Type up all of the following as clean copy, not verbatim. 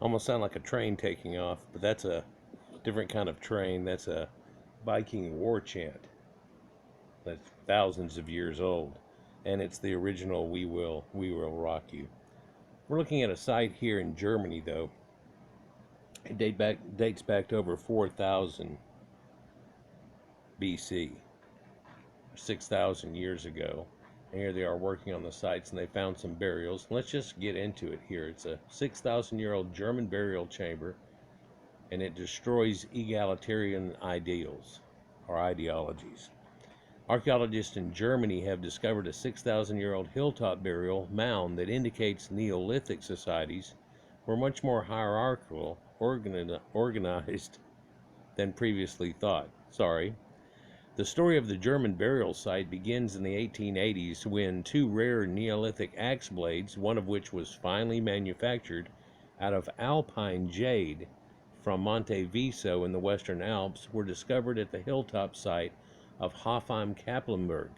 Almost sound like a train taking off, but that's a different kind of train. That's a Viking war chant that's thousands of years old, and it's the original "We Will Rock You." We're looking at a site here in Germany, though. It dates back to over 4,000 BC, 6,000 years ago. And here they are working on the sites, and they found some burials. Let's just get into it here. It's a 6,000-year-old German burial chamber, and it destroys egalitarian ideals or ideologies. Archaeologists in Germany have discovered a 6,000-year-old hilltop burial mound that indicates Neolithic societies were much more hierarchical, organized than previously thought. The story of the German burial site begins in the 1880s when two rare Neolithic axe blades, one of which was finely manufactured out of alpine jade from Monte Viso in the Western Alps, were discovered at the hilltop site of Hofheim Kepellenburg,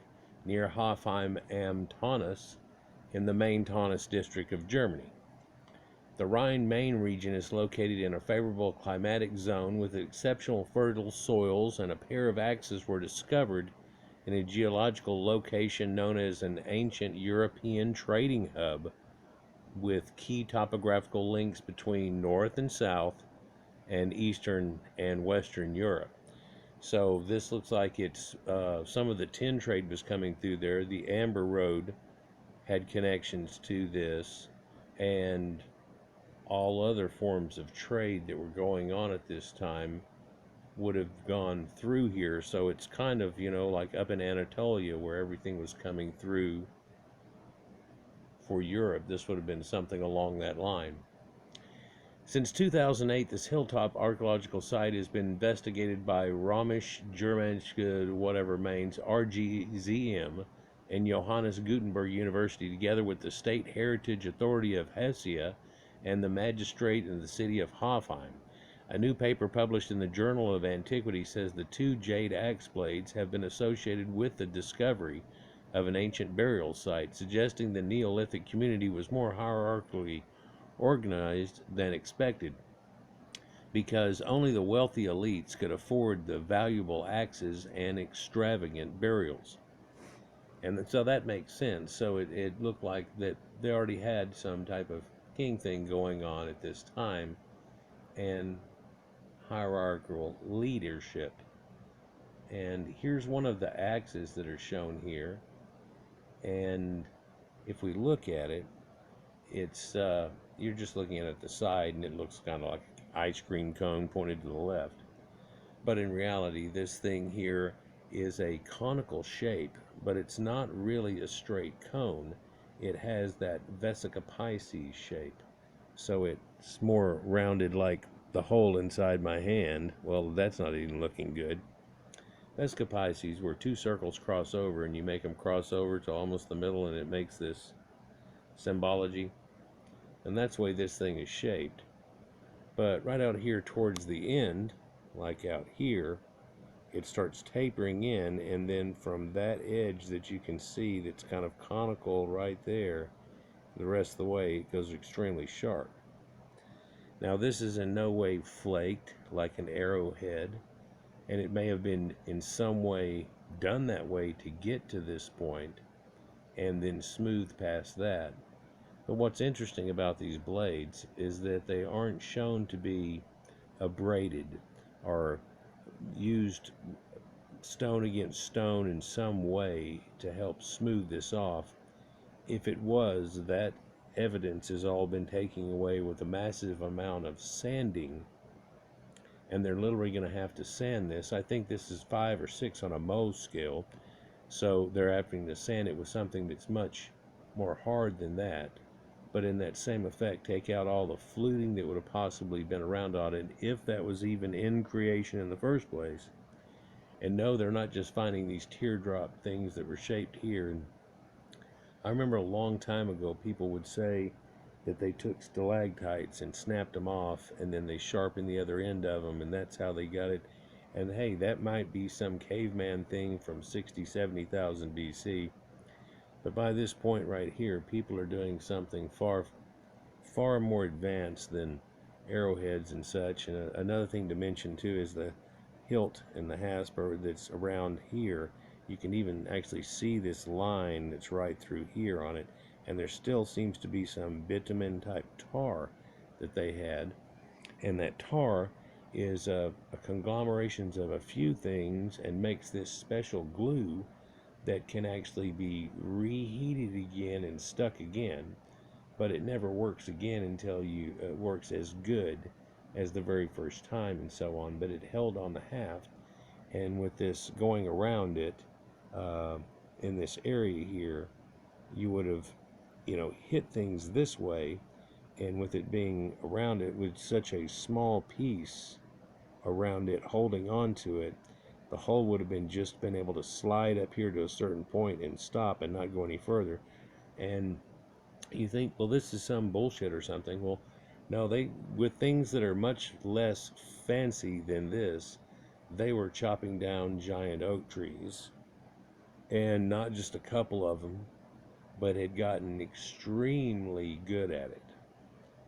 near Hofheim am Taunus, in the main Taunus district of Germany. The Rhine-Main region is located in a favorable climatic zone with exceptional fertile soils, and a pair of axes were discovered in a geological location known as an ancient European trading hub, with key topographical links between North and South and Eastern and Western Europe. So this looks like it's some of the tin trade was coming through there. The Amber Road had connections to this, and all other forms of trade that were going on at this time would have gone through here. So it's kind of, like up in Anatolia where everything was coming through for Europe. This would have been something along that line. Since 2008, this hilltop archaeological site has been investigated by Romisch Germanische whatever Mainz RGZM and Johannes Gutenberg University, together with the State Heritage Authority of Hesse and the magistrate in the city of Hofheim. A new paper published in the Journal of Antiquity says the two jade axe blades have been associated with the discovery of an ancient burial site, suggesting the Neolithic community was more hierarchically organized than expected, because only the wealthy elites could afford the valuable axes and extravagant burials. And so that makes sense. So it looked like that they already had some type of king thing going on at this time, and hierarchical leadership. And here's one of the axes that are shown here, and if we look at it, it's you're just looking at it at the side, and it looks kind of like an ice cream cone pointed to the left, but in reality this thing here is a conical shape, but it's not really a straight cone. It has that vesica Pisces shape, so it's more rounded, like the hole inside my hand. Well, that's not even looking good. Vesica Pisces, where two circles cross over, and you make them cross over to almost the middle, and it makes this symbology. And that's the way this thing is shaped. But right out here towards the end, like out here, it starts tapering in, and then from that edge that you can see that's kind of conical right there, the rest of the way it goes extremely sharp. Now this is in no way flaked like an arrowhead, and it may have been in some way done that way to get to this point and then smooth past that. But what's interesting about these blades is that they aren't shown to be abraded or used stone against stone in some way to help smooth this off. If it was, that evidence has all been taken away with a massive amount of sanding, and they're literally going to have to sand this. I think this is 5 or 6 on a Mohs scale, so they're having to sand it with something that's much more hard than that, but in that same effect take out all the fluting that would have possibly been around on it, if that was even in creation in the first place. And no, they're not just finding these teardrop things that were shaped here. And I remember a long time ago people would say that they took stalactites and snapped them off, and then they sharpened the other end of them, and that's how they got it. And hey, that might be some caveman thing from 60,000-70,000 BC. But by this point right here, people are doing something far more advanced than arrowheads and such. And another thing to mention too is the hilt and the hasp that's around here. You can even actually see this line that's right through here on it, and there still seems to be some bitumen type tar that they had, and that tar is a conglomeration of a few things and makes this special glue that can actually be reheated again and stuck again, but it never works again until you works as good as the very first time and so on. But it held on the haft, and with this going around it uh, in this area here, you would have, hit things this way, and with it being around it with such a small piece around it holding on to it, the hull would have been able to slide up here to a certain point and stop and not go any further. And you think, well, this is some bullshit or something. Well, no, with things that are much less fancy than this, they were chopping down giant oak trees, and not just a couple of them, but had gotten extremely good at it.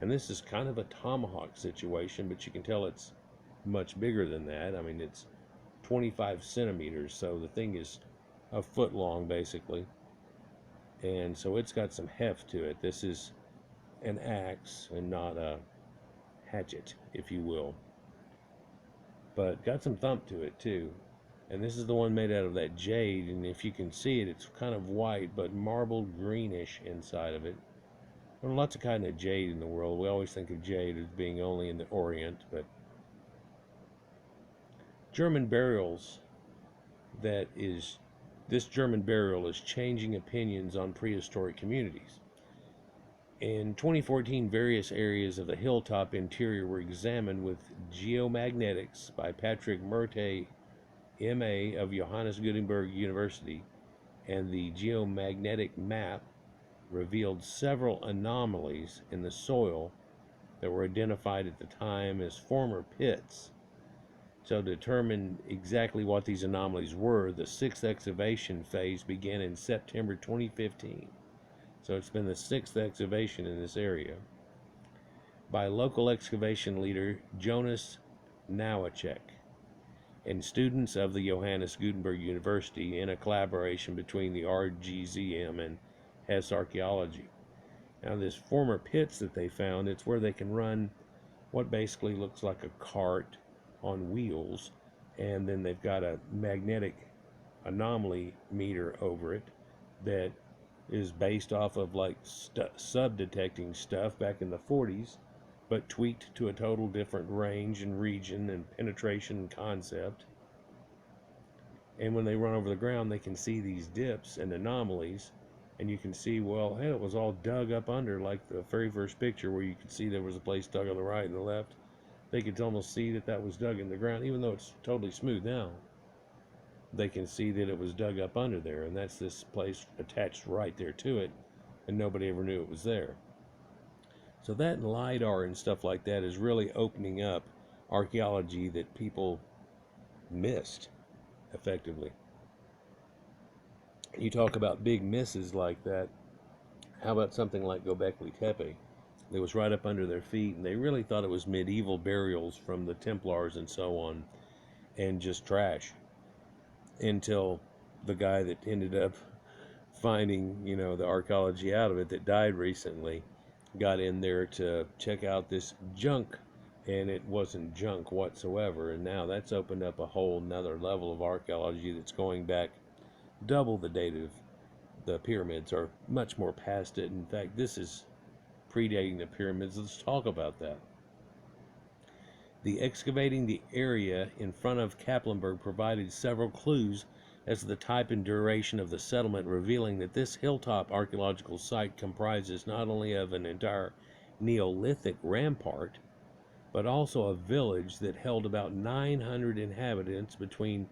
And this is kind of a tomahawk situation, but you can tell it's much bigger than that. I mean, it's 25 centimeters, so the thing is a foot long basically, and so it's got some heft to it. This is an axe and not a hatchet, if you will, but got some thump to it too. And this is the one made out of that jade, and if you can see it, it's kind of white but marbled greenish inside of it. There are lots of kind of jade in the world. We always think of jade as being only in the Orient, but German burials, this German burial is changing opinions on prehistoric communities. In 2014, various areas of the hilltop interior were examined with geomagnetics by Patrick Murte, M.A. of Johannes Gutenberg University, and the geomagnetic map revealed several anomalies in the soil that were identified at the time as former pits. So to determine exactly what these anomalies were, the sixth excavation phase began in September 2015. So it's been the sixth excavation in this area by local excavation leader Jonas Nowacek and students of the Johannes Gutenberg University in a collaboration between the RGZM and Hess Archaeology. Now this former pits that they found, it's where they can run what basically looks like a cart on wheels, and then they've got a magnetic anomaly meter over it that is based off of like sub-detecting stuff back in the 40s, but tweaked to a total different range and region and penetration and concept. And when they run over the ground, they can see these dips and anomalies, and you can see, well, hey, it was all dug up under, like the very first picture where you could see there was a place dug on the right and the left. They could almost see that was dug in the ground, even though it's totally smooth now. They can see that it was dug up under there, and that's this place attached right there to it, and nobody ever knew it was there. So that and LiDAR and stuff like that is really opening up archaeology that people missed effectively. You talk about big misses like that. How about something like Göbekli Tepe? It was right up under their feet, and they really thought it was medieval burials from the Templars and so on, and just trash, until the guy that ended up finding, the archaeology out of it, that died recently, got in there to check out this junk, and it wasn't junk whatsoever. And now that's opened up a whole nother level of archaeology that's going back double the date of the pyramids, or much more past it. In fact, this is predating the pyramids. Let's talk about that. The excavating the area in front of Kepellenburg provided several clues as to the type and duration of the settlement, revealing that this hilltop archaeological site comprises not only of an entire Neolithic rampart, but also a village that held about 900 inhabitants between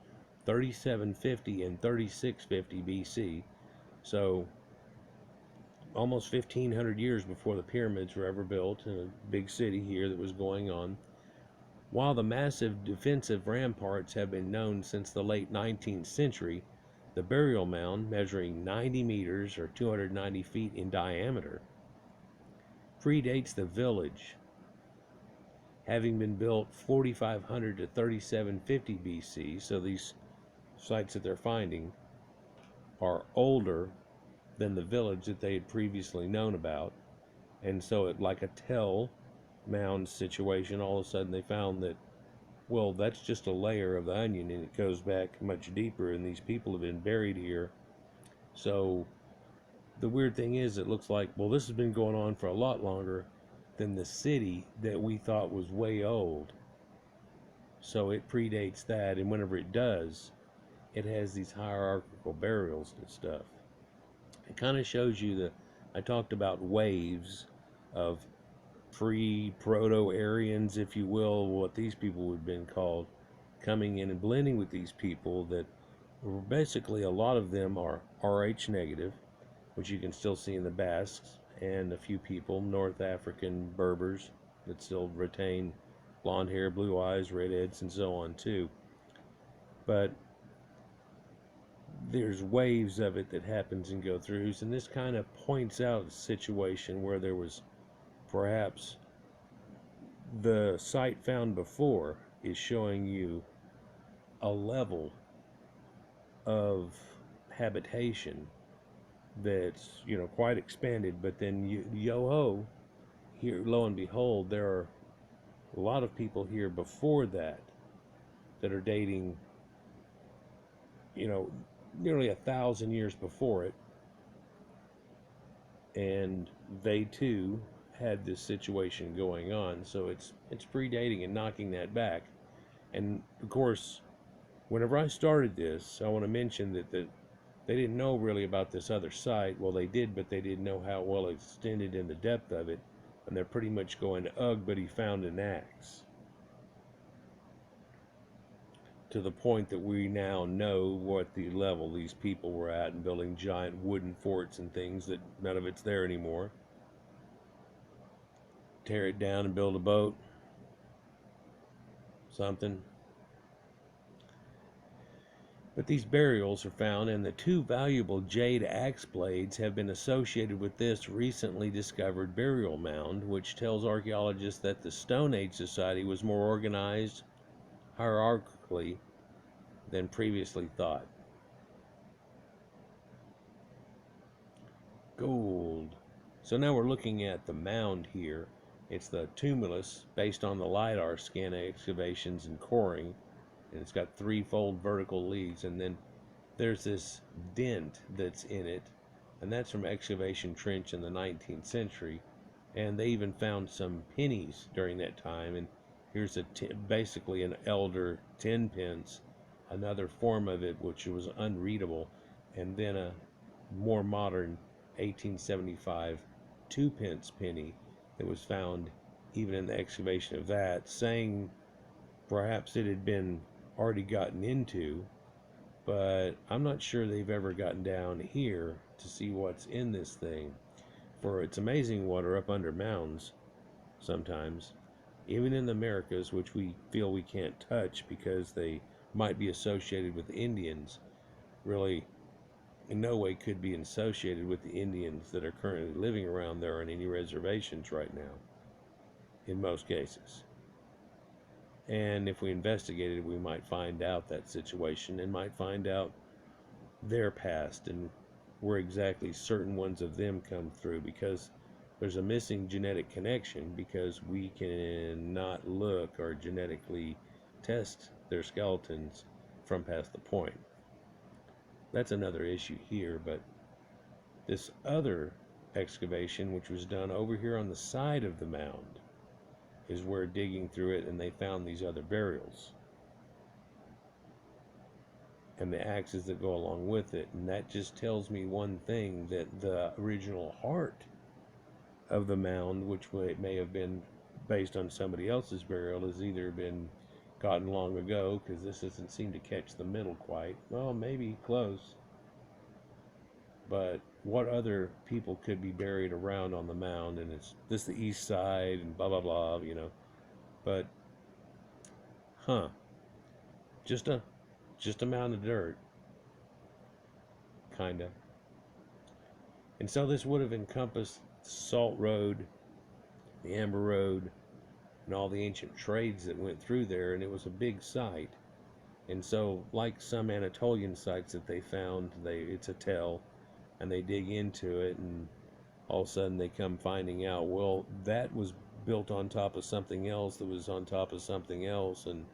3750 and 3650 BC. So almost 1500 years before the pyramids were ever built, in a big city here that was going on. While the massive defensive ramparts have been known since the late 19th century, the burial mound, measuring 90 meters or 290 feet in diameter, predates the village having been built 4500 to 3750 BC. So these sites that they're finding are older than the village that they had previously known about. And so it, like a tell mound situation, all of a sudden they found that, well, that's just a layer of the onion, and it goes back much deeper, and these people have been buried here. So the weird thing is, it looks like, well, this has been going on for a lot longer than the city that we thought was way old. So it predates that, and whenever it does, it has these hierarchical burials and stuff. It kind of shows you that I talked about waves of pre-proto-Aryans, if you will, what these people would have been called, coming in and blending with these people that basically a lot of them are Rh negative, which you can still see in the Basques, and a few people, North African Berbers, that still retain blonde hair, blue eyes, redheads, and so on too. But there's waves of it that happens and go throughs, and this kind of points out a situation where there was perhaps the site found before is showing you a level of habitation that's, you know, quite expanded, but then yo-ho, here, lo and behold, there are a lot of people here before that that are dating, you know, nearly 1,000 years before it, and they too had this situation going on. So it's predating and knocking that back. And of course, whenever I started this, I want to mention that they didn't know really about this other site. Well, they did, but they didn't know how well extended in the depth of it. And they're pretty much going, ugh, but he found an axe. To the point that we now know what the level these people were at and building giant wooden forts and things that none of it's there anymore. Tear it down and build a boat. Something. But these burials are found, and the two valuable jade axe blades have been associated with this recently discovered burial mound, which tells archaeologists that the Stone Age society was more organized hierarchically than previously thought. Gold. So now we're looking at the mound here. It's the tumulus based on the LiDAR scan excavations and coring, and it's got threefold vertical leads, and then there's this dent that's in it, and that's from excavation trench in the 19th century, and they even found some pennies during that time, and here's basically an elder 10 pence, another form of it which was unreadable, and then a more modern 1875 2 pence penny that was found even in the excavation of that, saying perhaps it had been already gotten into, but I'm not sure they've ever gotten down here to see what's in this thing. For it's amazing what are up under mounds sometimes, even in the Americas, which we feel we can't touch because they might be associated with Indians, really in no way could be associated with the Indians that are currently living around there on any reservations right now, in most cases. And if we investigated, we might find out that situation and might find out their past and where exactly certain ones of them come through, because there's a missing genetic connection, because we cannot look or genetically test their skeletons from past the point. That's another issue here, but this other excavation, which was done over here on the side of the mound, is where digging through it and they found these other burials and the axes that go along with it. And that just tells me one thing, that the original heart of the mound, which may have been based on somebody else's burial, has either been gotten long ago, because this doesn't seem to catch the middle quite. Well, maybe close. But what other people could be buried around on the mound? And it's this the east side and blah blah blah, you know. But just a mound of dirt, kinda. And so this would have encompassed the Salt Road, the Amber Road, and all the ancient trades that went through there, and it was a big site. And so, like some Anatolian sites that they found, it's a tell, and they dig into it, and all of a sudden they come finding out, well, that was built on top of something else that was on top of something else, and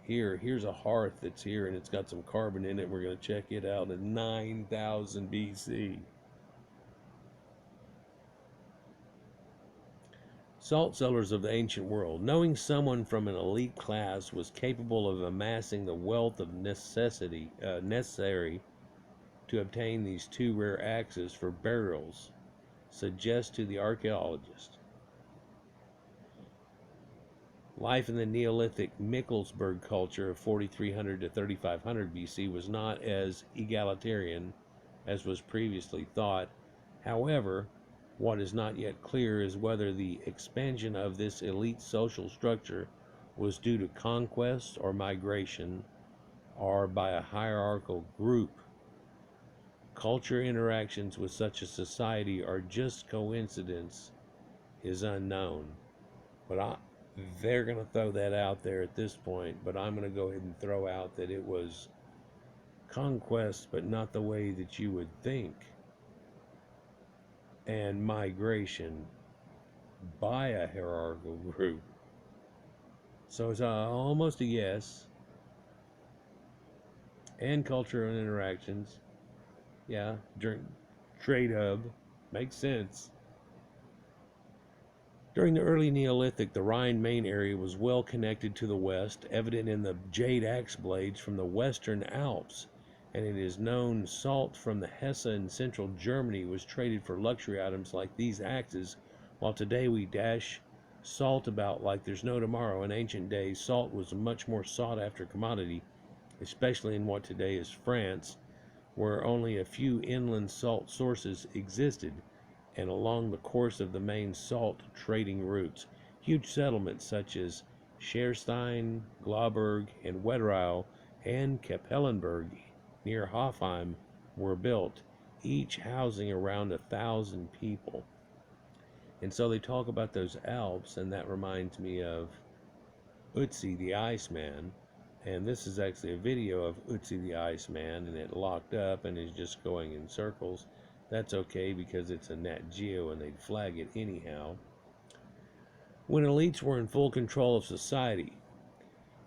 here's a hearth that's here, and it's got some carbon in it. We're going to check it out in 9,000 BC. Salt cellars of the ancient world. Knowing someone from an elite class was capable of amassing the wealth of necessary to obtain these two rare axes for burials suggests to the archaeologist. Life in the Neolithic Kepellenburg culture of 4300 to 3500 BC was not as egalitarian as was previously thought. However, what is not yet clear is whether the expansion of this elite social structure was due to conquest or migration, or by a hierarchical group. Culture interactions with such a society are just coincidence is unknown. But they're going to throw that out there at this point, but I'm going to go ahead and throw out that it was conquest, but not the way that you would think, and migration by a hierarchical group. So it's almost a yes. And cultural interactions. Yeah, trade hub. Makes sense. During the early Neolithic, the Rhine-Main area was well connected to the west, evident in the jade axe blades from the western Alps, and it is known salt from the Hesse in central Germany was traded for luxury items like these axes, while today we dash salt about like there's no tomorrow. In ancient days, salt was a much more sought-after commodity, especially in what today is France, where only a few inland salt sources existed, and along the course of the main salt trading routes. Huge settlements such as Scherstein, Glauberg, and Wetterau, and Kepellenburg near Hoffheim were built, each housing around 1,000 people. And so they talk about those Alps, and that reminds me of Ötzi the Iceman. And this is actually a video of Ötzi the Iceman, and it locked up and is just going in circles. That's okay because it's a Nat Geo and they'd flag it anyhow. When elites were in full control of society.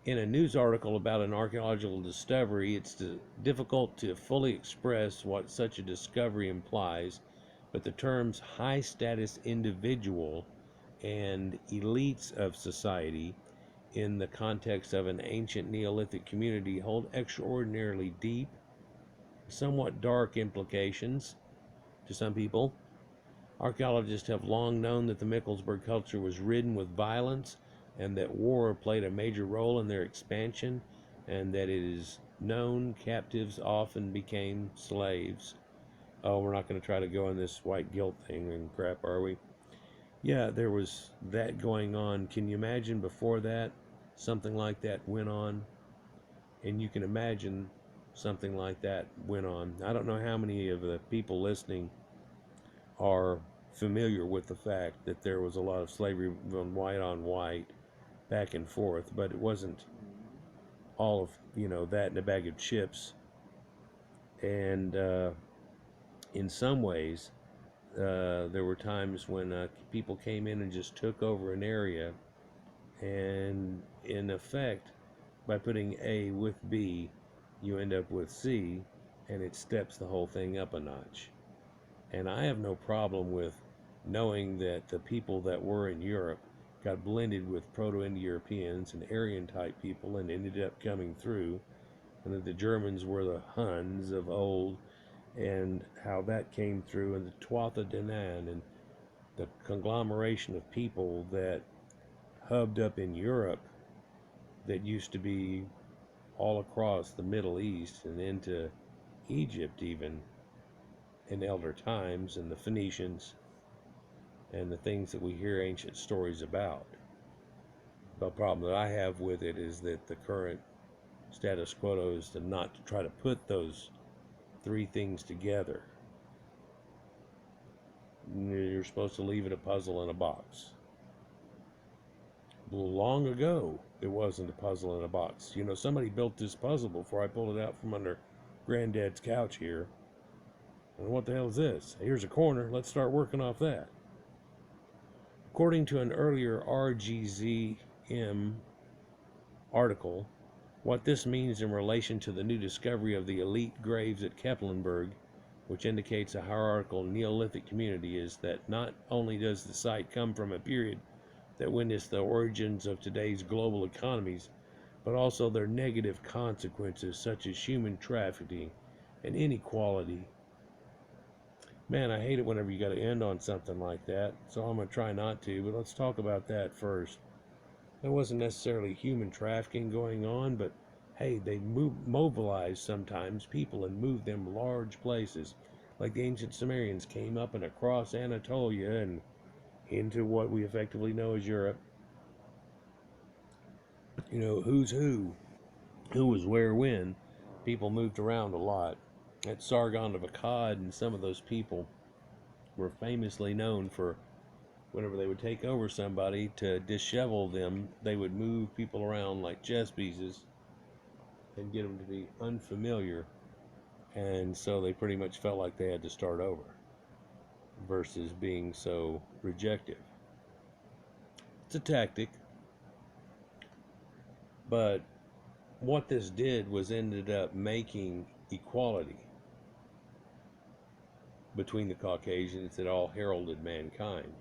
In a news article about an archaeological discovery, it's difficult to fully express what such a discovery implies, but the terms high status individual and elites of society in the context of an ancient Neolithic community hold extraordinarily deep, somewhat dark implications to some people. Archaeologists have long known that the Kepellenburg culture was ridden with violence and that war played a major role in their expansion, and that it is known captives often became slaves. Oh, we're not going to try to go on this white guilt thing and crap, are we? Yeah, there was that going on. Can you imagine before that something like that went on? And you can imagine something like that went on. I don't know how many of the people listening are familiar with the fact that there was a lot of slavery on white back and forth, but it wasn't all of that in a bag of chips. And in some ways there were times when people came in and just took over an area, and in effect by putting A with B you end up with C, and it steps the whole thing up a notch. And I have no problem with knowing that the people that were in Europe got blended with Proto-Indo-Europeans and Aryan-type people and ended up coming through, and that the Germans were the Huns of old, and how that came through, and the Tuatha De Danann, and the conglomeration of people that hubbed up in Europe that used to be all across the Middle East and into Egypt even in elder times, and the Phoenicians, and the things that we hear ancient stories about. The problem that I have with it is that the current status quo is to not to try to put those three things together. You're supposed to leave it a puzzle in a box. Well, long ago, it wasn't a puzzle in a box. You know, somebody built this puzzle before I pulled it out from under Granddad's couch here. And what the hell is this? Here's a corner. Let's start working off that. According to an earlier RGZM article, what this means in relation to the new discovery of the elite graves at Kepellenburg, which indicates a hierarchical Neolithic community, is that not only does the site come from a period that witnessed the origins of today's global economies, but also their negative consequences such as human trafficking and inequality. Man, I hate it whenever you got to end on something like that, so I'm going to try not to, but let's talk about that first. There wasn't necessarily human trafficking going on, but hey, they mobilized sometimes people and moved them large places. Like the ancient Sumerians came up and across Anatolia and into what we effectively know as Europe. You know, who's who was where when. People moved around a lot. At Sargon of Akkad, and some of those people were famously known for whenever they would take over somebody to dishevel them, they would move people around like chess pieces and get them to be unfamiliar, and so they pretty much felt like they had to start over versus being so rejective. It's a tactic, but what this did was ended up making equality between the Caucasians that all heralded mankind.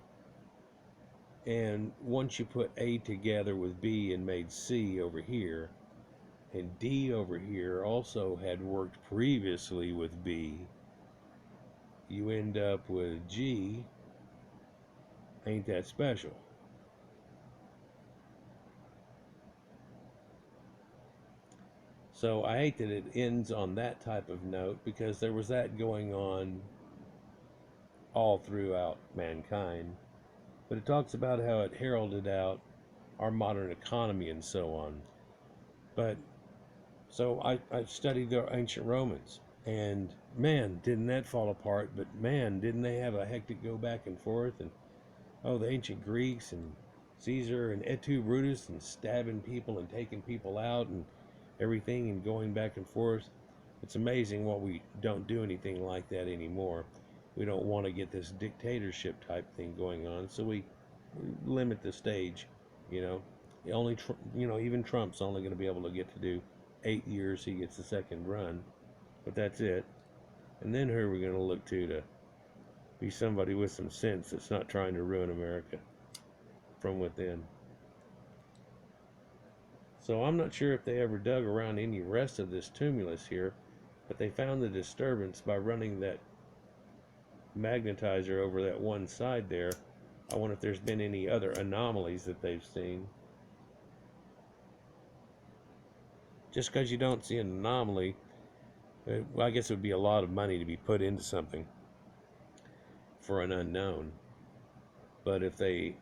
And once you put A together with B and made C over here, and D over here also had worked previously with B, you end up with G. Ain't that special? So I hate that it ends on that type of note, because there was that going on all throughout mankind. But it talks about how it heralded out our modern economy and so on. But so I studied the ancient Romans, and man, didn't that fall apart, but man, didn't they have a hectic go back and forth. And oh, the ancient Greeks and Caesar and Et tu Brutus, and stabbing people and taking people out and everything and going back and forth. It's amazing what we don't do anything like that anymore. We don't want to get this dictatorship type thing going on, so we limit the stage. You know, even Trump's only going to be able to get to do 8 years. He gets the second run, but that's it. And then who are we going to look to be somebody with some sense that's not trying to ruin America from within? So I'm not sure if they ever dug around any rest of this tumulus here, but they found the disturbance by running that magnetizer over that one side there. I wonder if there's been any other anomalies that they've seen. Just because you don't see an anomaly, well, I guess it would be a lot of money to be put into something for an unknown. But if they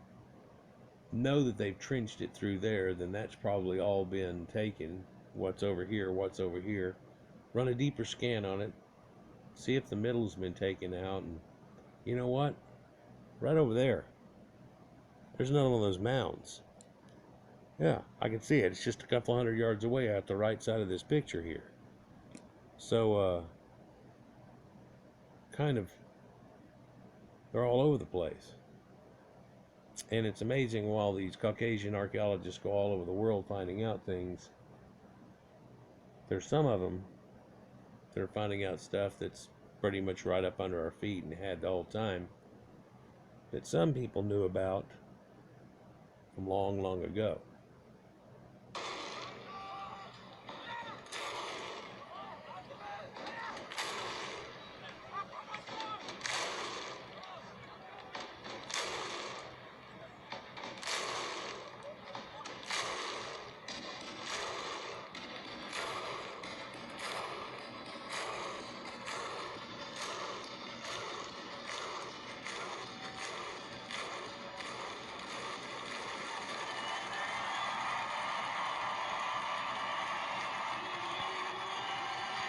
know that they've trenched it through there, then that's probably all been taken. What's over here, what's over here. Run a deeper scan on it. See if the middle's been taken out. And you know what? Right over there, there's another one of those mounds. Yeah, I can see it. It's just a couple hundred yards away out the right side of this picture here. So, kind of, they're all over the place. And it's amazing, while these Caucasian archaeologists go all over the world finding out things, there's some of them that are finding out stuff that's pretty much right up under our feet and had the whole time, that some people knew about from long, long ago.